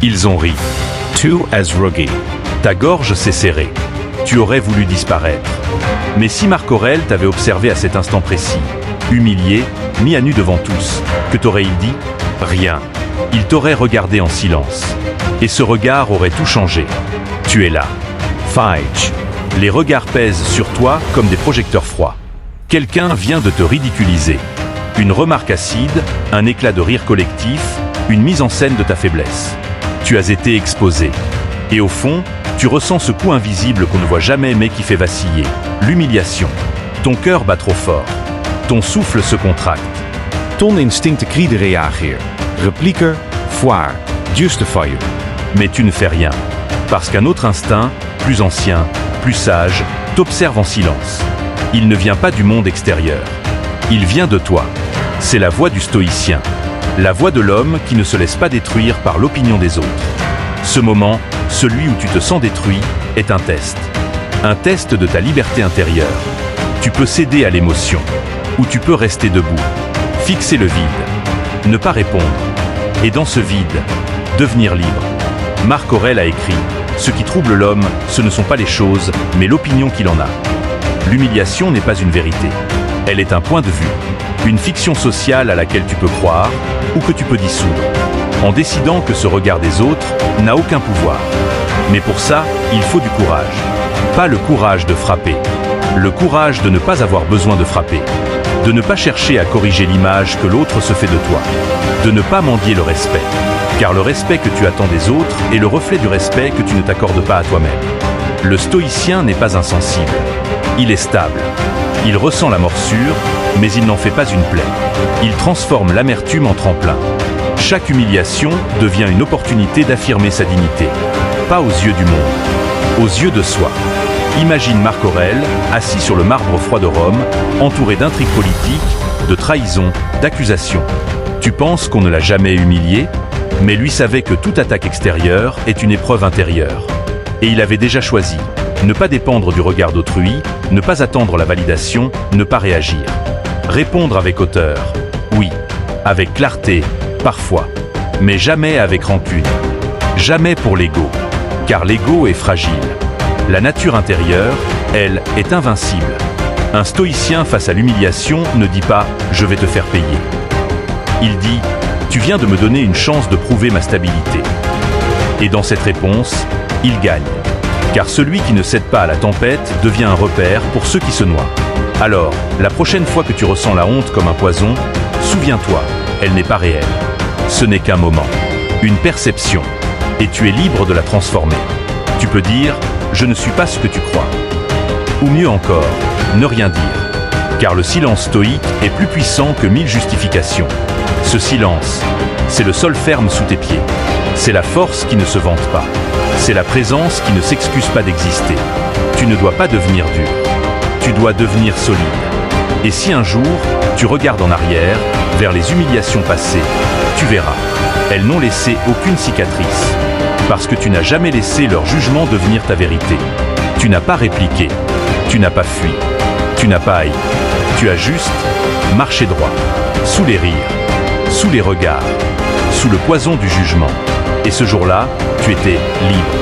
Ils ont ri. Tu as rougi. Ta gorge s'est serrée. Tu aurais voulu disparaître. Mais si Marc Aurèle t'avait observé à cet instant précis, humilié, mis à nu devant tous, que t'aurait-il dit? Rien. Il t'aurait regardé en silence. Et ce regard aurait tout changé. Tu es là. Feige. Les regards pèsent sur toi comme des projecteurs froids. Quelqu'un vient de te ridiculiser. Une remarque acide, un éclat de rire collectif, une mise en scène de ta faiblesse. Tu as été exposé. Et au fond, tu ressens ce coup invisible qu'on ne voit jamais mais qui fait vaciller. L'humiliation. Ton cœur bat trop fort. Ton souffle se contracte. Ton instincten krieden reageer. Replieken, foire, justifier. Mais tu ne fais rien. Parce qu'un autre instinct, plus ancien, plus sage, t'observe en silence. Il ne vient pas du monde extérieur. Il vient de toi. C'est la voix du stoïcien. La voix de l'homme qui ne se laisse pas détruire par l'opinion des autres. Ce moment, celui où tu te sens détruit, est un test. Un test de ta liberté intérieure. Tu peux céder à l'émotion. Ou tu peux rester debout. Fixer le vide. Ne pas répondre. Et dans ce vide, devenir libre. Marc Aurèle a écrit « Ce qui trouble l'homme, ce ne sont pas les choses, mais l'opinion qu'il en a. » L'humiliation n'est pas une vérité. Elle est un point de vue. Une fiction sociale à laquelle tu peux croire ou que tu peux dissoudre. En décidant que ce regard des autres n'a aucun pouvoir. Mais pour ça, il faut du courage. Pas le courage de frapper. Le courage de ne pas avoir besoin de frapper. De ne pas chercher à corriger l'image que l'autre se fait de toi. De ne pas mendier le respect. Car le respect que tu attends des autres est le reflet du respect que tu ne t'accordes pas à toi-même. Le stoïcien n'est pas insensible. Il est stable. Il ressent la morsure, mais il n'en fait pas une plaie. Il transforme l'amertume en tremplin. Chaque humiliation devient une opportunité d'affirmer sa dignité. Pas aux yeux du monde, aux yeux de soi. Imagine Marc Aurèle, assis sur le marbre froid de Rome, entouré d'intrigues politiques, de trahisons, d'accusations. Tu penses qu'on ne l'a jamais humilié? Mais lui savait que toute attaque extérieure est une épreuve intérieure. Et il avait déjà choisi. Ne pas dépendre du regard d'autrui, ne pas attendre la validation, ne pas réagir. Répondre avec hauteur. Oui. Avec clarté, parfois. Mais jamais avec rancune. Jamais pour l'ego. Car l'ego est fragile. La nature intérieure, elle, est invincible. Un stoïcien face à l'humiliation ne dit pas « je vais te faire payer ». Il dit « tu viens de me donner une chance de prouver ma stabilité ». Et dans cette réponse, il gagne. Car celui qui ne cède pas à la tempête devient un repère pour ceux qui se noient. Alors, la prochaine fois que tu ressens la honte comme un poison, souviens-toi, elle n'est pas réelle. Ce n'est qu'un moment, une perception, et tu es libre de la transformer. Tu peux dire « je ne suis pas ce que tu crois ». Ou mieux encore, ne rien dire. Car le silence stoïque est plus puissant que 1000 justifications. Ce silence, c'est le sol ferme sous tes pieds. C'est la force qui ne se vante pas. C'est la présence qui ne s'excuse pas d'exister. Tu ne dois pas devenir dur. Tu dois devenir solide. Et si un jour, tu regardes en arrière, vers les humiliations passées, tu verras. Elles n'ont laissé aucune cicatrice. Parce que tu n'as jamais laissé leur jugement devenir ta vérité. Tu n'as pas répliqué. Tu n'as pas fui. Tu n'as pas haï. Tu as juste marché droit. Sous les rires. Sous les regards. Sous le poison du jugement. Et ce jour-là, tu étais libre.